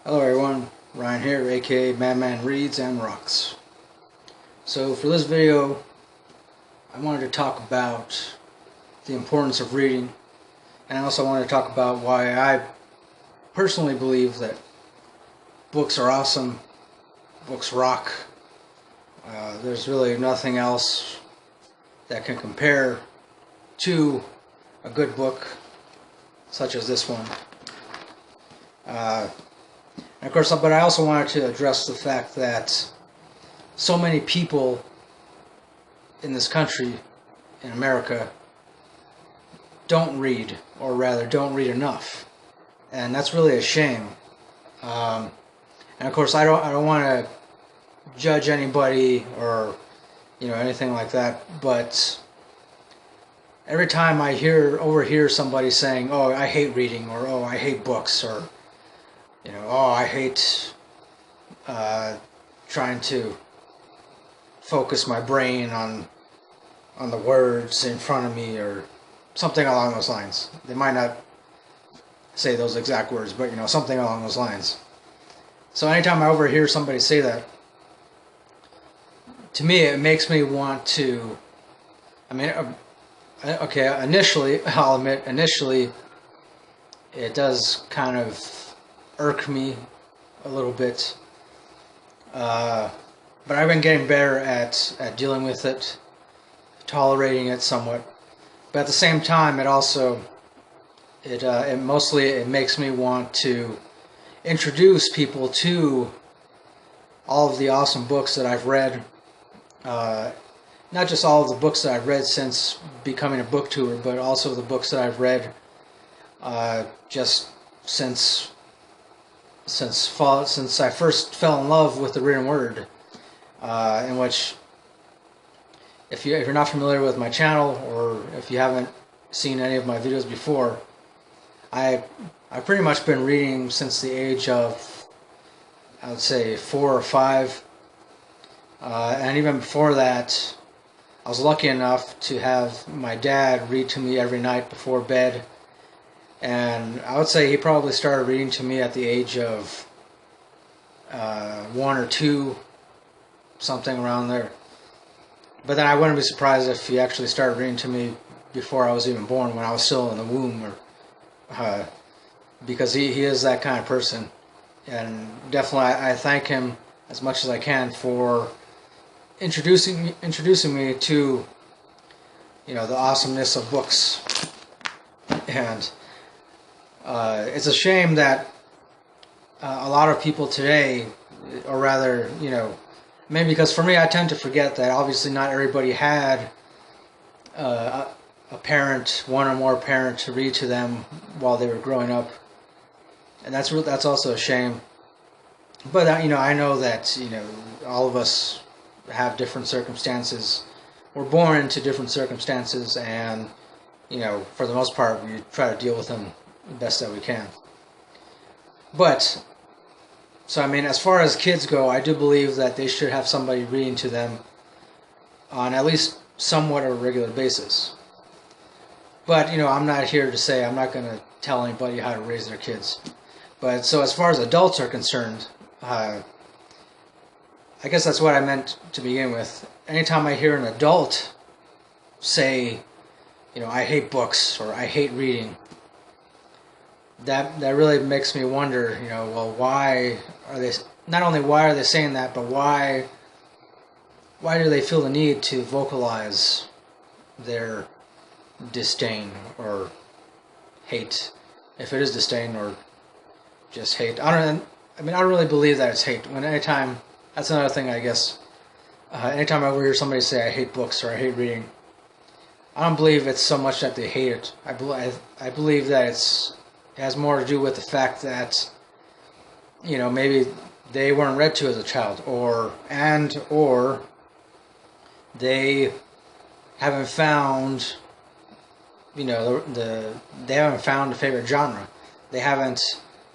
Hello everyone, Ryan here, aka Madman Reads and Rocks. So for this video, I wanted to talk about the importance of reading, and I also wanted to talk about why I personally believe that books are awesome, books rock. There's really nothing else that can compare to a good book such as this one. And of course, but I also wanted to address the fact that so many people in this country, in America, don't read, or rather don't read enough. And that's really a shame. And of course, I don't want to judge anybody or anything like that, but every time I overhear somebody saying, "Oh, I hate reading," or "Oh, I hate books," or "Oh, I hate trying to focus my brain on the words in front of me," or something along those lines. They might not say those exact words, but something along those lines. So anytime I overhear somebody say that, to me it makes me want to, okay, initially, I'll admit, it does kind of irk me a little bit, but I've been getting better at dealing with it, tolerating it somewhat. But at the same time, it also it makes me want to introduce people to all of the awesome books that I've read. Not just all of the books that I've read since becoming a booktuber, but also the books that I've read just since I first fell in love with the written word. In which, if you're not familiar with my channel, or if you haven't seen any of my videos before, I've pretty much been reading since the age of, I would say, 4 or 5, and even before that, I was lucky enough to have my dad read to me every night before bed. And I would say he probably started reading to me at the age of 1 or 2, something around there. But then I wouldn't be surprised if he actually started reading to me before I was even born, when I was still in the womb, or because he is that kind of person. And definitely I thank him as much as I can for introducing me to the awesomeness of books. And it's a shame that a lot of people today, or rather, maybe because for me, I tend to forget that obviously not everybody had a parent, one or more parent, to read to them while they were growing up, and that's also a shame. But I know that all of us have different circumstances. We're born into different circumstances, and for the most part, we try to deal with them the best that we can. But so as far as kids go, I do believe that they should have somebody reading to them on at least somewhat of a regular basis. But I'm not here to say, I'm not going to tell anybody how to raise their kids. But so as far as adults are concerned, I guess that's what I meant to begin with. Anytime I hear an adult say, "I hate books," or "I hate reading," that really makes me wonder, well, why are they, not only why are they saying that, but why do they feel the need to vocalize their disdain or hate, if it is disdain or just hate. I don't really believe that it's hate. That's another thing, I guess. Anytime I overhear somebody say, "I hate books," or "I hate reading," I don't believe it's so much that they hate it. I believe that it has more to do with the fact that maybe they weren't read to as a child, or they haven't found they haven't found a favorite genre. They haven't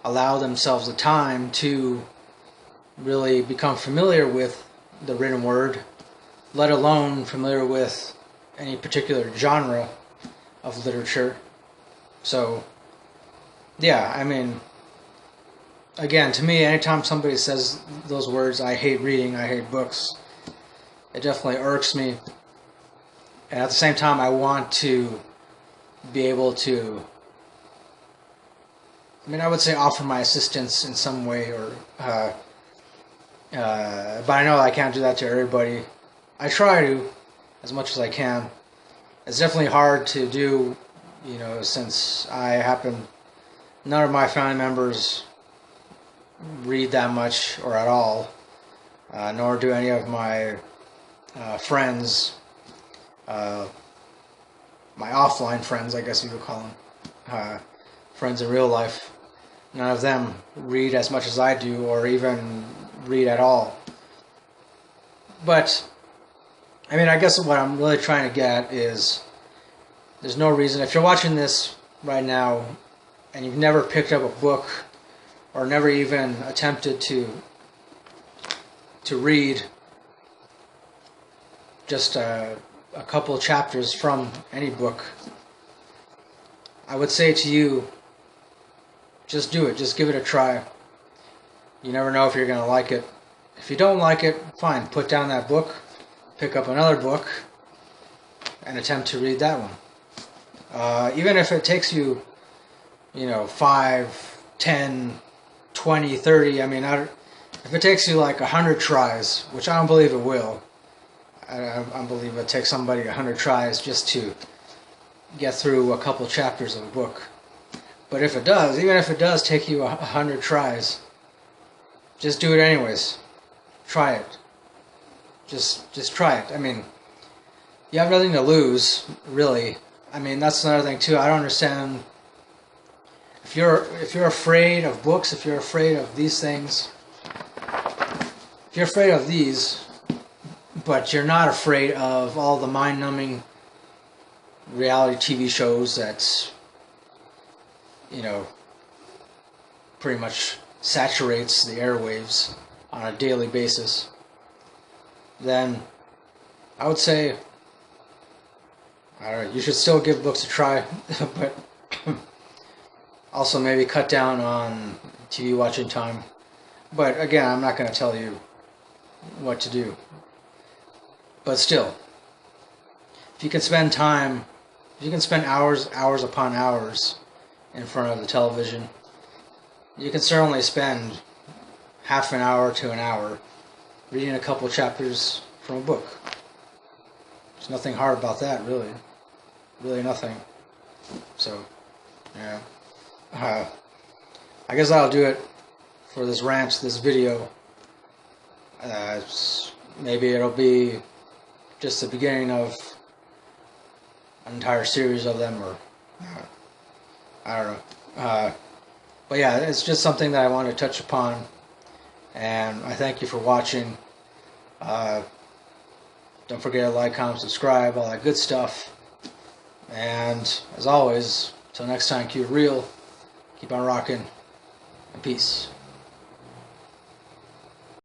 allowed themselves the time to really become familiar with the written word, let alone familiar with any particular genre of literature. So yeah, again, to me, anytime somebody says those words, I hate reading, I hate books, it definitely irks me. And at the same time, I want to be able to, I mean, I would say offer my assistance in some way, or, but I know I can't do that to everybody. I try to, as much as I can. It's definitely hard to do, since none of my family members read that much or at all, nor do any of my friends, my offline friends, I guess you could call them, friends in real life. None of them read as much as I do, or even read at all. But, I mean, I guess what I'm really trying to get is, there's no reason, if you're watching this right now, and you've never picked up a book, or never even attempted to read just a couple chapters from any book, I would say to you, just do it. Just give it a try. You never know if you're going to like it. If you don't like it, fine. Put down that book, pick up another book, and attempt to read that one. Even if it takes you, 5, 10, 20, 30, I mean, if it takes you like 100 tries, which I don't believe it will, I believe it takes somebody 100 tries just to get through a couple chapters of a book. But if it does, even if it does take you 100 tries, just do it anyways. Try it. Just try it. I mean, you have nothing to lose, really. I mean, that's another thing too. I don't understand. If you're afraid of books, if you're afraid of these things, if you're afraid of these, but you're not afraid of all the mind-numbing reality TV shows that, pretty much saturates the airwaves on a daily basis, then I would say, I don't know, you should still give books a try, but also maybe cut down on TV watching time. But again, I'm not going to tell you what to do. But still, if you can spend time, if you can spend hours upon hours in front of the television, you can certainly spend half an hour to an hour reading a couple chapters from a book. There's nothing hard about that, really. Really nothing. So, yeah. I guess I'll do it for this rant, this video. Maybe it'll be just the beginning of an entire series of them, or I don't know. But yeah, it's just something that I want to touch upon, and I thank you for watching. Don't forget to like, comment, subscribe, all that good stuff. And as always, until next time, keep it real, keep on rocking, and peace.